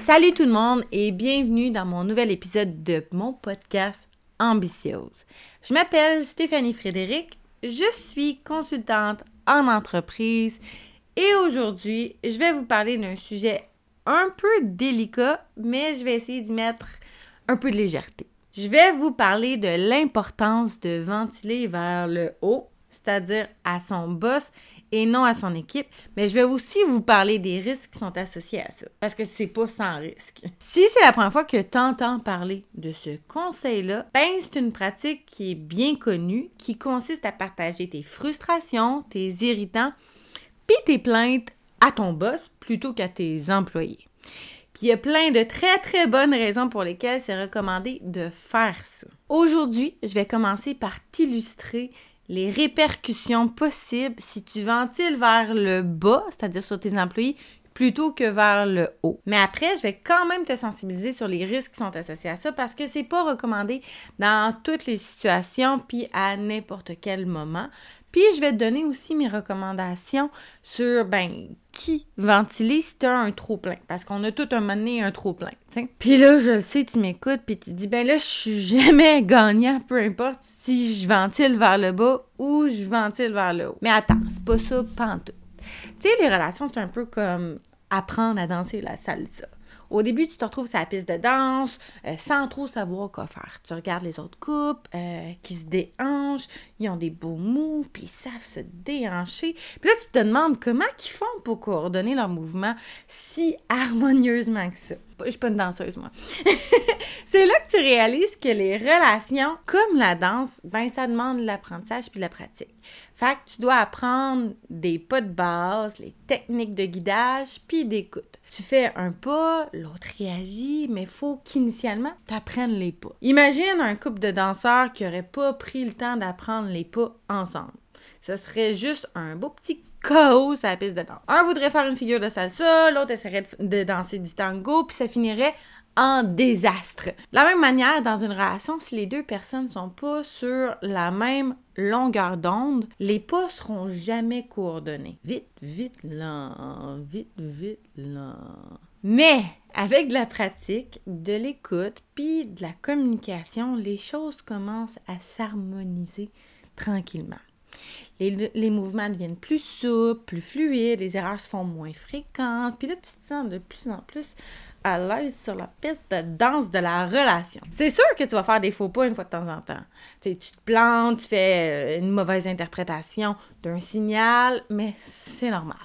Salut tout le monde et bienvenue dans mon nouvel épisode de mon podcast Ambitieuse. Je m'appelle Stéphanie Frédéric, je suis consultante en entreprise et aujourd'hui, je vais vous parler d'un sujet un peu délicat, mais je vais essayer d'y mettre un peu de légèreté. Je vais vous parler de l'importance de ventiler vers le haut, c'est-à-dire à son boss et non à son équipe, mais je vais aussi vous parler des risques qui sont associés à ça, parce que c'est pas sans risque. Si c'est la première fois que tu entends parler de ce conseil-là, c'est une pratique qui est bien connue, qui consiste à partager tes frustrations, tes irritants, puis tes plaintes à ton boss plutôt qu'à tes employés. Puis il y a plein de très très bonnes raisons pour lesquelles c'est recommandé de faire ça. Aujourd'hui, je vais commencer par t'illustrer les répercussions possibles si tu ventiles vers le bas, c'est-à-dire sur tes employés, plutôt que vers le haut. Mais après, je vais quand même te sensibiliser sur les risques qui sont associés à ça parce que c'est pas recommandé dans toutes les situations puis à n'importe quel moment. Puis je vais te donner aussi mes recommandations sur qui ventiler si tu as un trop-plein. Parce qu'on a tout un moment donné un trop-plein, t'sais. Puis là, je le sais, tu m'écoutes, puis tu dis, là, je suis jamais gagnant, peu importe si je ventile vers le bas ou je ventile vers le haut. Mais attends, c'est pas ça pantoute. Tu sais, les relations, c'est un peu comme apprendre à danser la salsa. Au début, tu te retrouves sur la piste de danse sans trop savoir quoi faire. Tu regardes les autres couples qui se déhanchent, ils ont des beaux moves, puis ils savent se déhancher. Puis là, tu te demandes comment ils font pour coordonner leurs mouvements si harmonieusement que ça. Je suis pas une danseuse, moi. C'est là que tu réalises que les relations, comme la danse, ça demande de l'apprentissage puis de la pratique. Fait que tu dois apprendre des pas de base, les techniques de guidage puis d'écoute. Tu fais un pas, l'autre réagit, mais il faut qu'initialement, tu apprennes les pas. Imagine un couple de danseurs qui n'aurait pas pris le temps d'apprendre les pas ensemble. Ce serait juste un beau petit chaos sur la piste de danse. Un voudrait faire une figure de salsa, l'autre essaierait de danser du tango, puis ça finirait en désastre. De la même manière, dans une relation, si les deux personnes ne sont pas sur la même longueur d'onde, les pas seront jamais coordonnés. Vite, vite, lent, vite, vite, lent. Mais avec de la pratique, de l'écoute, puis de la communication, les choses commencent à s'harmoniser tranquillement. Les mouvements deviennent plus souples, plus fluides, les erreurs se font moins fréquentes, puis là, tu te sens de plus en plus à l'aise sur la piste de danse de la relation. C'est sûr que tu vas faire des faux pas une fois de temps en temps. Tu te plantes, tu fais une mauvaise interprétation d'un signal, mais c'est normal.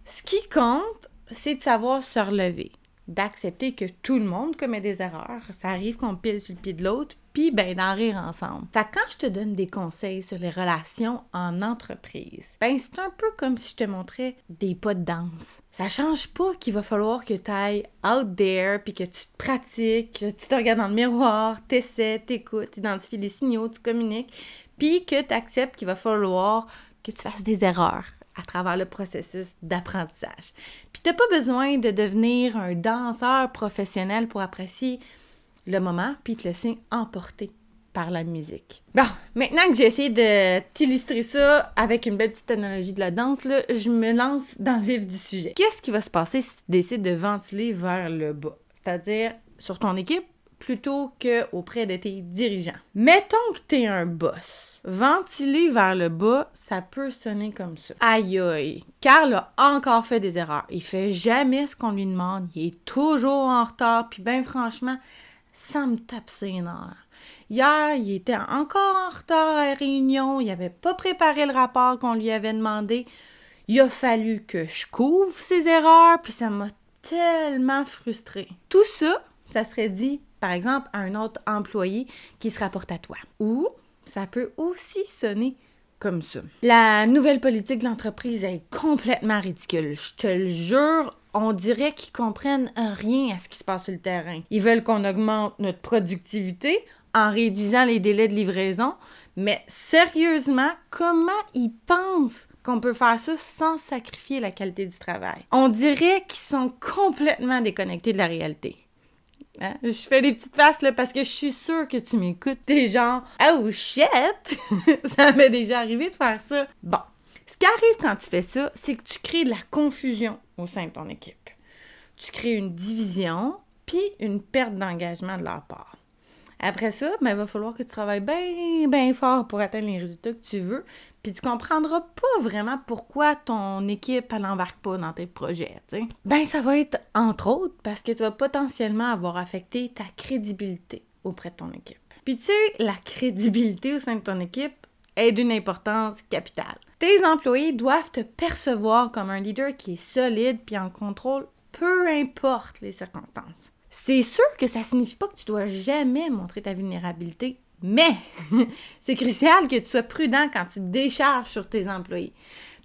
Ce qui compte, c'est de savoir se relever, d'accepter que tout le monde commet des erreurs, ça arrive qu'on pile sur le pied de l'autre, puis d'en rire ensemble. Fait que quand je te donne des conseils sur les relations en entreprise, c'est un peu comme si je te montrais des pas de danse. Ça change pas qu'il va falloir que tu ailles out there, puis que tu te pratiques, que tu te regardes dans le miroir, t'essaies, t'écoutes, t'identifies les signaux, tu communiques, puis que tu acceptes qu'il va falloir que tu fasses des erreurs à travers le processus d'apprentissage. Puis t'as pas besoin de devenir un danseur professionnel pour apprécier le moment, puis te laisser emporter par la musique. Bon, maintenant que j'ai essayé de t'illustrer ça avec une belle petite analogie de la danse, là, je me lance dans le vif du sujet. Qu'est-ce qui va se passer si tu décides de ventiler vers le bas? C'est-à-dire sur ton équipe plutôt qu'auprès de tes dirigeants. Mettons que tu es un boss. Ventiler vers le bas, ça peut sonner comme ça. Aïe aïe, Carl a encore fait des erreurs. Il fait jamais ce qu'on lui demande. Il est toujours en retard, puis franchement, ça me tape ses nerfs. Hier, il était encore en retard à la réunion, il n'avait pas préparé le rapport qu'on lui avait demandé. Il a fallu que je couvre ses erreurs, puis ça m'a tellement frustrée. Tout ça, ça serait dit, par exemple, à un autre employé qui se rapporte à toi. Ou ça peut aussi sonner comme ça. La nouvelle politique de l'entreprise est complètement ridicule. Je te le jure, on dirait qu'ils comprennent rien à ce qui se passe sur le terrain. Ils veulent qu'on augmente notre productivité en réduisant les délais de livraison, mais sérieusement, comment ils pensent qu'on peut faire ça sans sacrifier la qualité du travail? On dirait qu'ils sont complètement déconnectés de la réalité. Hein? Je fais des petites faces là parce que je suis sûre que tu m'écoutes. T'es genre « Oh shit! » Ça m'est déjà arrivé de faire ça. Bon, ce qui arrive quand tu fais ça, c'est que tu crées de la confusion au sein de ton équipe. tu crées une division puis une perte d'engagement de leur part. Après ça, il va falloir que tu travailles bien fort pour atteindre les résultats que tu veux, puis tu comprendras pas vraiment pourquoi ton équipe, elle n'embarque pas dans tes projets, tu sais. Ça va être, entre autres, parce que tu vas potentiellement avoir affecté ta crédibilité auprès de ton équipe. Puis tu sais, la crédibilité au sein de ton équipe est d'une importance capitale. Tes employés doivent te percevoir comme un leader qui est solide puis en contrôle, peu importe les circonstances. C'est sûr que ça signifie pas que tu dois jamais montrer ta vulnérabilité, mais c'est crucial que tu sois prudent quand tu te décharges sur tes employés.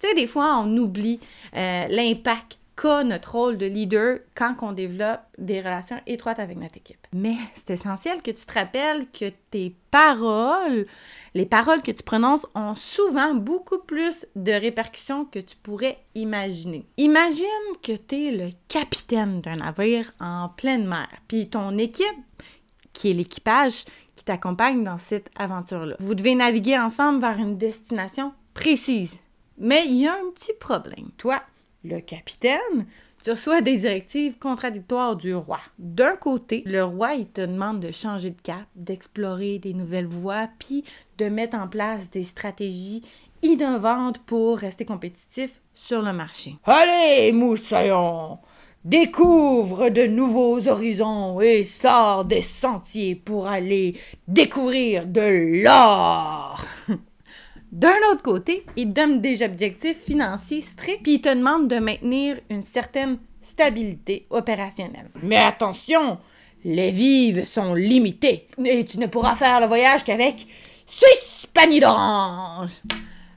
Tu sais, des fois, on oublie l'impact qu'a notre rôle de leader quand on développe des relations étroites avec notre équipe. Mais c'est essentiel que tu te rappelles que tes paroles, les paroles que tu prononces ont souvent beaucoup plus de répercussions que tu pourrais imaginer. Imagine que tu es le capitaine d'un navire en pleine mer, puis ton équipe, qui est l'équipage qui t'accompagne dans cette aventure-là. Vous devez naviguer ensemble vers une destination précise. Mais il y a un petit problème. Toi, le capitaine, tu reçois des directives contradictoires du roi. D'un côté, le roi, il te demande de changer de cap, d'explorer des nouvelles voies, puis de mettre en place des stratégies innovantes pour rester compétitif sur le marché. Allez, moussaillon! Découvre de nouveaux horizons et sors des sentiers pour aller découvrir de l'or! D'un autre côté, il te donne des objectifs financiers stricts, puis il te demande de maintenir une certaine stabilité opérationnelle. Mais attention, les vives sont limitées et tu ne pourras faire le voyage qu'avec 6 paniers d'oranges.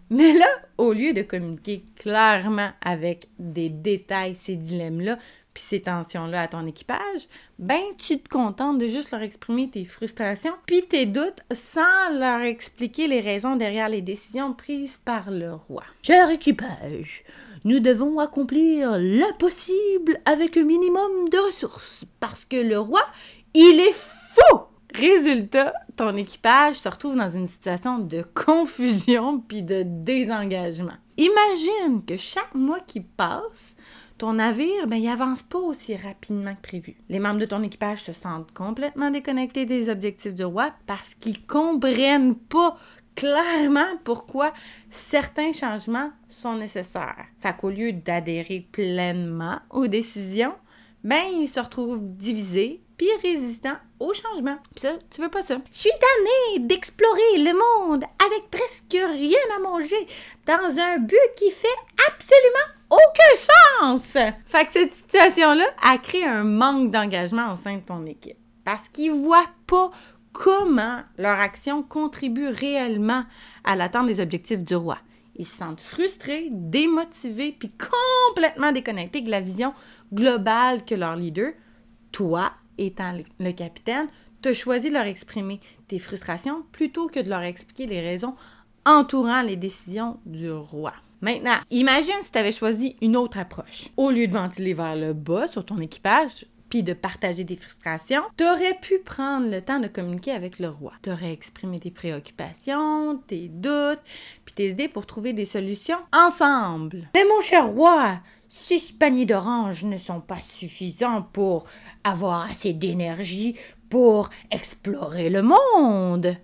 Mais là, au lieu de communiquer clairement avec des détails ces dilemmes-là, puis ces tensions-là à ton équipage, tu te contentes de juste leur exprimer tes frustrations puis tes doutes sans leur expliquer les raisons derrière les décisions prises par le roi. Cher équipage, nous devons accomplir l'impossible avec un minimum de ressources parce que le roi, il est fou! Résultat, ton équipage se retrouve dans une situation de confusion puis de désengagement. Imagine que chaque mois qui passe, ton navire, il avance pas aussi rapidement que prévu. Les membres de ton équipage se sentent complètement déconnectés des objectifs du roi parce qu'ils comprennent pas clairement pourquoi certains changements sont nécessaires. Fait qu'au lieu d'adhérer pleinement aux décisions, ils se retrouvent divisés puis résistants au changement. Puis ça, tu veux pas ça. Je suis tannée d'explorer le monde avec presque rien à manger dans un but qui fait absolument aucun sens! Fait que cette situation-là a créé un manque d'engagement au sein de ton équipe. Parce qu'ils voient pas comment leur action contribue réellement à l'atteinte des objectifs du roi. Ils se sentent frustrés, démotivés, puis complètement déconnectés de la vision globale que leur leader, toi, étant le capitaine, t'as choisi de leur exprimer tes frustrations plutôt que de leur expliquer les raisons entourant les décisions du roi. Maintenant, imagine si tu avais choisi une autre approche. Au lieu de ventiler vers le bas sur ton équipage, puis de partager tes frustrations, tu aurais pu prendre le temps de communiquer avec le roi. Tu aurais exprimé tes préoccupations, tes doutes, puis tes idées pour trouver des solutions ensemble. Mais mon cher roi, 6 paniers d'oranges ne sont pas suffisants pour avoir assez d'énergie pour explorer le monde.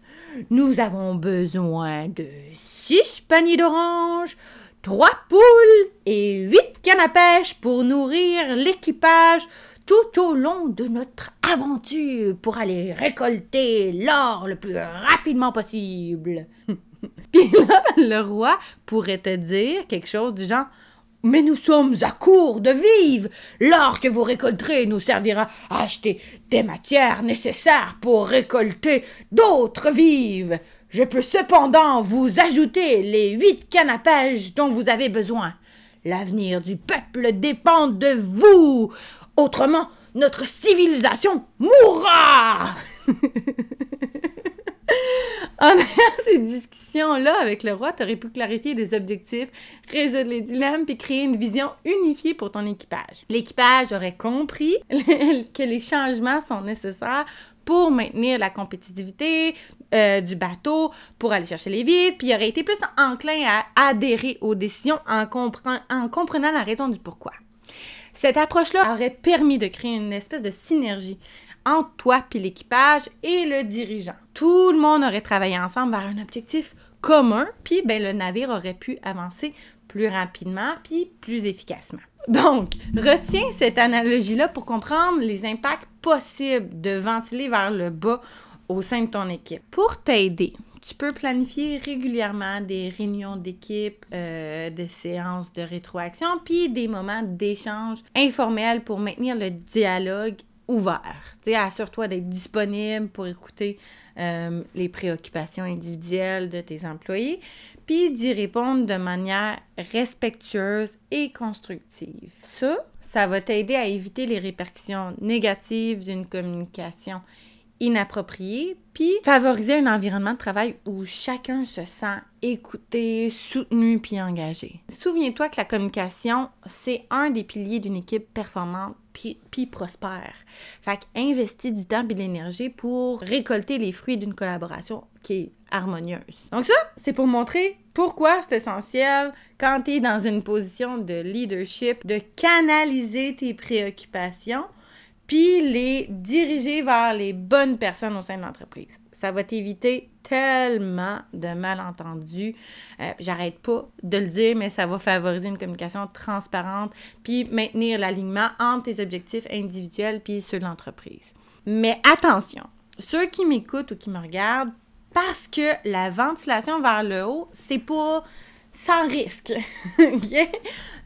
Nous avons besoin de 6 paniers d'oranges, 3 poules et 8 cannes à pêche pour nourrir l'équipage tout au long de notre aventure pour aller récolter l'or le plus rapidement possible. Puis là, le roi pourrait te dire quelque chose du genre « Mais nous sommes à court de vivres. L'or que vous récolterez nous servira à acheter des matières nécessaires pour récolter d'autres vives. Je peux cependant vous ajouter les 8 cannes à pêche dont vous avez besoin. L'avenir du peuple dépend de vous. Autrement, notre civilisation mourra! » En ayant ces discussions-là avec le roi, tu aurais pu clarifier des objectifs, résoudre les dilemmes, puis créer une vision unifiée pour ton équipage. L'équipage aurait compris que les changements sont nécessaires pour maintenir la compétitivité du bateau, pour aller chercher les vivres, puis il aurait été plus enclin à adhérer aux décisions en comprenant la raison du pourquoi. Cette approche-là aurait permis de créer une espèce de synergie entre toi puis l'équipage et le dirigeant. Tout le monde aurait travaillé ensemble vers un objectif commun, puis le navire aurait pu avancer plus rapidement puis plus efficacement. Donc, retiens cette analogie-là pour comprendre les impacts possibles de ventiler vers le bas au sein de ton équipe. Pour t'aider, tu peux planifier régulièrement des réunions d'équipe, des séances de rétroaction, puis des moments d'échange informels pour maintenir le dialogue ouvert. Assure-toi d'être disponible pour écouter les préoccupations individuelles de tes employés, puis d'y répondre de manière respectueuse et constructive. Ça va t'aider à éviter les répercussions négatives d'une communication inappropriée, puis favoriser un environnement de travail où chacun se sent écouté, soutenu puis engagé. Souviens-toi que la communication, c'est un des piliers d'une équipe performante puis prospère. Fait qu'investis du temps et de l'énergie pour récolter les fruits d'une collaboration qui est harmonieuse. Donc ça, c'est pour montrer pourquoi c'est essentiel quand tu es dans une position de leadership de canaliser tes préoccupations puis les diriger vers les bonnes personnes au sein de l'entreprise. Ça va t'éviter tellement de malentendus. J'arrête pas de le dire, mais ça va favoriser une communication transparente puis maintenir l'alignement entre tes objectifs individuels puis ceux de l'entreprise. Mais attention, ceux qui m'écoutent ou qui me regardent, parce que la ventilation vers le haut, c'est pas sans risque. Okay?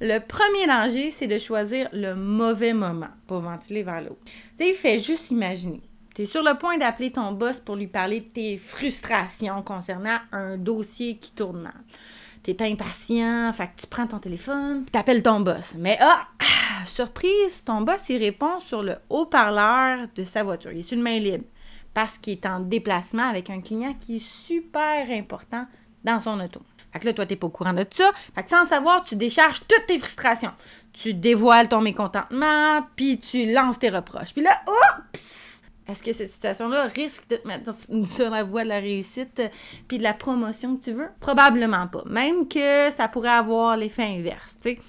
Le premier danger, c'est de choisir le mauvais moment pour ventiler vers le haut. Tu sais, fais juste imaginer. Tu es sur le point d'appeler ton boss pour lui parler de tes frustrations concernant un dossier qui tourne mal. Tu es impatient, fait que tu prends ton téléphone, tu appelles ton boss. Mais surprise, ton boss, il répond sur le haut-parleur de sa voiture. Il est sur une main libre parce qu'il est en déplacement avec un client qui est super important dans son auto. Fait que là, toi, t'es pas au courant de ça. Fait que sans savoir, tu décharges toutes tes frustrations. Tu dévoiles ton mécontentement, puis tu lances tes reproches. Puis là, oups! Est-ce que cette situation-là risque de te mettre sur la voie de la réussite puis de la promotion que tu veux? Probablement pas. Même que ça pourrait avoir l'effet inverse, tu sais.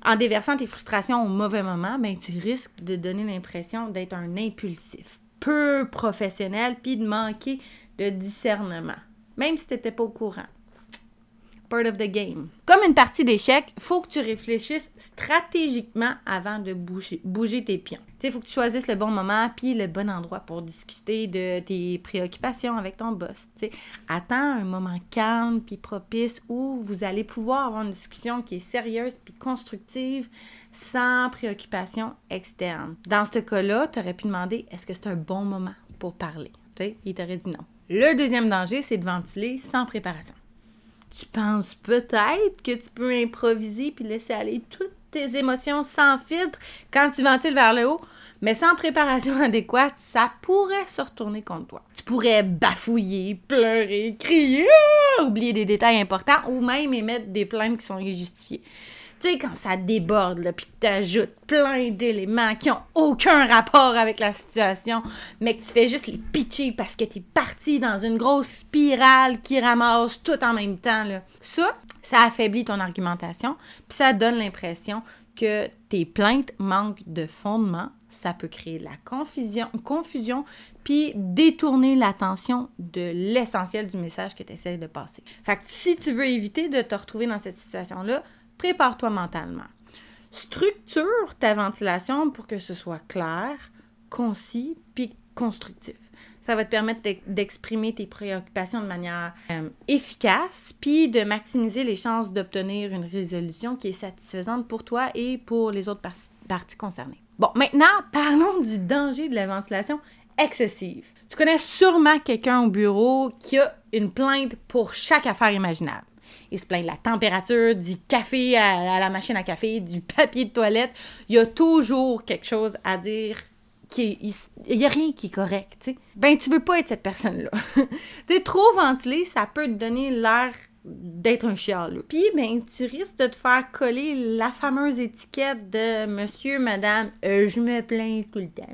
En déversant tes frustrations au mauvais moment, tu risques de donner l'impression d'être un impulsif, peu professionnel, puis de manquer de discernement. Même si t'étais pas au courant. Part of the game. Comme une partie d'échecs, il faut que tu réfléchisses stratégiquement avant de bouger tes pions. Tu sais, il faut que tu choisisses le bon moment puis le bon endroit pour discuter de tes préoccupations avec ton boss. Tu sais, attends un moment calme puis propice où vous allez pouvoir avoir une discussion qui est sérieuse puis constructive sans préoccupation externe. Dans ce cas-là, tu aurais pu demander est-ce que c'est un bon moment pour parler? Tu sais, il t'aurait dit non. Le deuxième danger, c'est de ventiler sans préparation. Tu penses peut-être que tu peux improviser puis laisser aller toutes tes émotions sans filtre quand tu ventiles vers le haut, mais sans préparation adéquate, ça pourrait se retourner contre toi. Tu pourrais bafouiller, pleurer, crier, oublier des détails importants ou même émettre des plaintes qui sont injustifiées. Tu sais, quand ça déborde, là, puis que tu ajoutes plein d'éléments qui n'ont aucun rapport avec la situation, mais que tu fais juste les pitcher parce que tu es parti dans une grosse spirale qui ramasse tout en même temps, là. Ça affaiblit ton argumentation, puis ça donne l'impression que tes plaintes manquent de fondement. Ça peut créer de la confusion, puis détourner l'attention de l'essentiel du message que tu essaies de passer. Fait que si tu veux éviter de te retrouver dans cette situation-là, prépare-toi mentalement. Structure ta ventilation pour que ce soit clair, concis puis constructif. Ça va te permettre d'exprimer tes préoccupations de manière efficace puis de maximiser les chances d'obtenir une résolution qui est satisfaisante pour toi et pour les autres parties concernées. Bon, maintenant, parlons du danger de la ventilation excessive. Tu connais sûrement quelqu'un au bureau qui a une plainte pour chaque affaire imaginable. Il se plaint de la température, du café à la machine à café, du papier de toilette. Il y a toujours quelque chose à dire. Il n'y a rien qui est correct, tu sais. Tu veux pas être cette personne-là. Tu sais, trop ventilé, ça peut te donner l'air d'être un chialeux. Puis, tu risques de te faire coller la fameuse étiquette de monsieur, madame, je me plains tout le temps.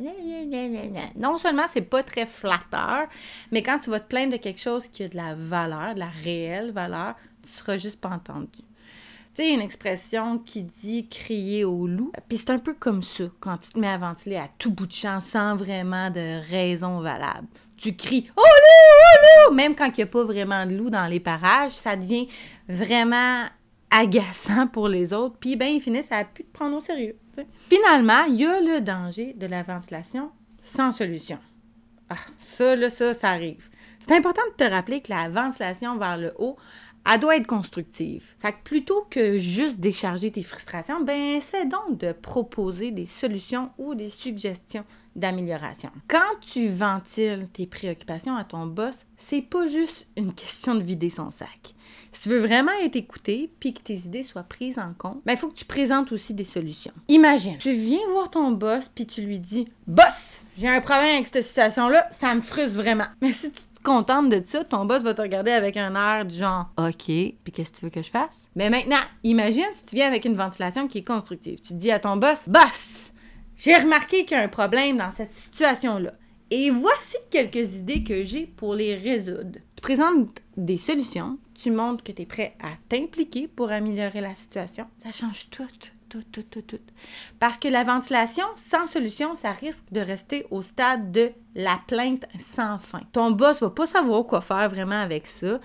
Non seulement c'est pas très flatteur, mais quand tu vas te plaindre de quelque chose qui a de la valeur, de la réelle valeur, tu seras juste pas entendu. Tu Tu sais, une expression qui dit crier au loup. Puis c'est un peu comme ça quand tu te mets à ventiler à tout bout de champ sans vraiment de raison valable. Tu cries « Oh loup! Oh loup! » Même quand il n'y a pas vraiment de loup dans les parages, ça devient vraiment agaçant pour les autres. Puis ben ils finissent à plus te prendre au sérieux. T'sais. Finalement, il y a le danger de la ventilation sans solution. Ah, ça arrive. C'est important de te rappeler que la ventilation vers le haut, elle doit être constructive. Fait que plutôt que juste décharger tes frustrations, ben essaie donc de proposer des solutions ou des suggestions d'amélioration. Quand tu ventiles tes préoccupations à ton boss, c'est pas juste une question de vider son sac. Si tu veux vraiment être écouté puis que tes idées soient prises en compte, ben il faut que tu présentes aussi des solutions. Imagine, tu viens voir ton boss puis tu lui dis « Boss, j'ai un problème avec cette situation-là, ça me frustre vraiment. » Mais si tu te contentes de ça, ton boss va te regarder avec un air du genre « OK, puis qu'est-ce que tu veux que je fasse? » Mais maintenant, imagine si tu viens avec une ventilation qui est constructive. Tu dis à ton boss « Boss, j'ai remarqué qu'il y a un problème dans cette situation-là. Et voici quelques idées que j'ai pour les résoudre. » Tu présentes des solutions, tu montres que tu es prêt à t'impliquer pour améliorer la situation. Ça change tout. Parce que la ventilation sans solution, ça risque de rester au stade de la plainte sans fin. Ton boss va pas savoir quoi faire vraiment avec ça.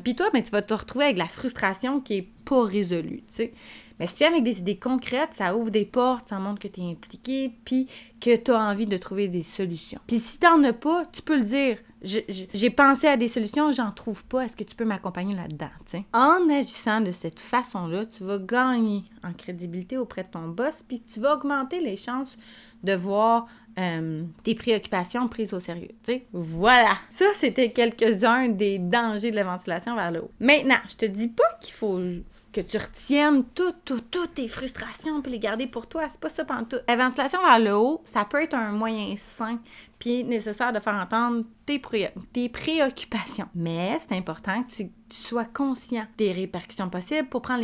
Puis toi, ben, tu vas te retrouver avec la frustration qui est pas résolue, tu sais. Mais si tu viens avec des idées concrètes, ça ouvre des portes, ça montre que tu es impliqué, puis que tu as envie de trouver des solutions. Puis si tu n'en as pas, tu peux le dire. J'ai pensé à des solutions, j'en trouve pas. Est-ce que tu peux m'accompagner là-dedans? T'sais? En agissant de cette façon-là, tu vas gagner en crédibilité auprès de ton boss, puis tu vas augmenter les chances de voir tes préoccupations prises au sérieux. T'sais? Voilà! Ça, c'était quelques-uns des dangers de la ventilation vers le haut. Maintenant, je te dis pas qu'il faut que tu retiennes toutes tes frustrations puis les garder pour toi. C'est pas ça pantoute. La ventilation vers le haut, ça peut être un moyen sain puis nécessaire de faire entendre tes préoccupations. Mais c'est important que tu sois conscient des répercussions possibles pour prendre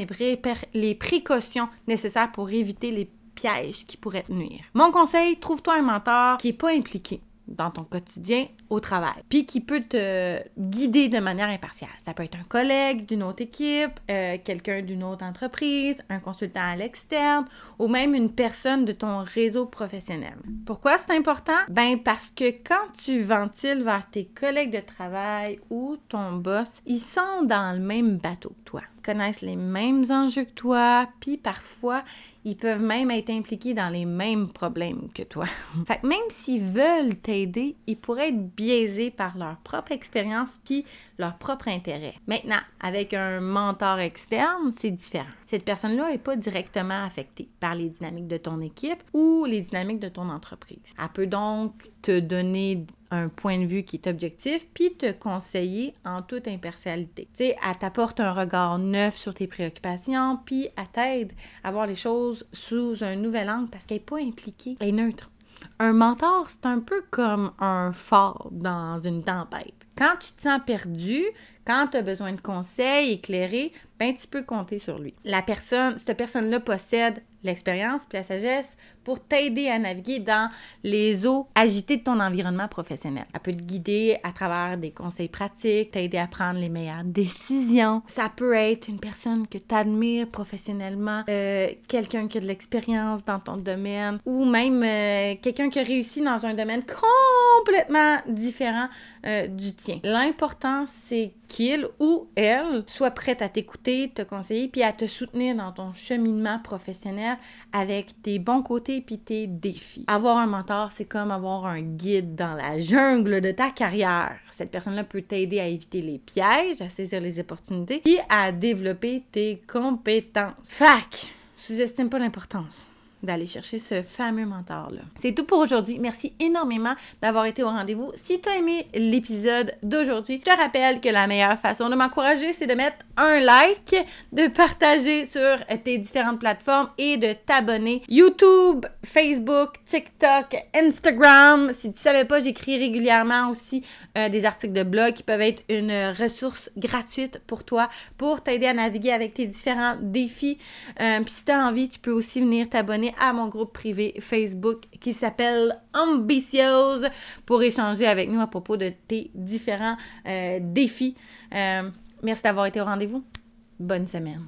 les précautions nécessaires pour éviter les pièges qui pourraient te nuire. Mon conseil, trouve-toi un mentor qui n'est pas impliqué dans ton quotidien au travail, puis qui peut te guider de manière impartiale. Ça peut être un collègue d'une autre équipe, quelqu'un d'une autre entreprise, un consultant à l'externe, ou même une personne de ton réseau professionnel. Pourquoi c'est important? Ben parce que quand tu ventiles vers tes collègues de travail ou ton boss, ils sont dans le même bateau que toi, connaissent les mêmes enjeux que toi, puis parfois, ils peuvent même être impliqués dans les mêmes problèmes que toi. Fait que même s'ils veulent t'aider, ils pourraient être biaisés par leur propre expérience puis leur propre intérêt. Maintenant, avec un mentor externe, c'est différent. Cette personne-là n'est pas directement affectée par les dynamiques de ton équipe ou les dynamiques de ton entreprise. Elle peut donc te donner un point de vue qui est objectif, puis te conseiller en toute impartialité. Tu sais, elle t'apporte un regard neuf sur tes préoccupations, puis elle t'aide à voir les choses sous un nouvel angle parce qu'elle n'est pas impliquée, elle est neutre. Un mentor, c'est un peu comme un phare dans une tempête. Quand tu te sens perdu, quand tu as besoin de conseils éclairés, ben tu peux compter sur lui. Cette personne-là possède l'expérience et la sagesse pour t'aider à naviguer dans les eaux agitées de ton environnement professionnel. Elle peut te guider à travers des conseils pratiques, t'aider à prendre les meilleures décisions. Ça peut être une personne que tu admires professionnellement, quelqu'un qui a de l'expérience dans ton domaine ou même quelqu'un qui a réussi dans un domaine complètement différent du tien. L'important, c'est qu'il ou elle soit prête à t'écouter, te conseiller puis à te soutenir dans ton cheminement professionnel avec tes bons côtés puis tes défis. Avoir un mentor, c'est comme avoir un guide dans la jungle de ta carrière. Cette personne-là peut t'aider à éviter les pièges, à saisir les opportunités puis à développer tes compétences. Fac, sous-estime pas l'importance d'aller chercher ce fameux mentor-là. C'est tout pour aujourd'hui. Merci énormément d'avoir été au rendez-vous. Si tu as aimé l'épisode d'aujourd'hui, je te rappelle que la meilleure façon de m'encourager, c'est de mettre un like, de partager sur tes différentes plateformes et de t'abonner. YouTube, Facebook, TikTok, Instagram. Si tu savais pas, j'écris régulièrement aussi des articles de blog qui peuvent être une ressource gratuite pour toi, pour t'aider à naviguer avec tes différents défis. Puis si tu as envie, tu peux aussi venir t'abonner à mon groupe privé Facebook qui s'appelle Ambitious pour échanger avec nous à propos de tes différents défis. Merci d'avoir été au rendez-vous. Bonne semaine.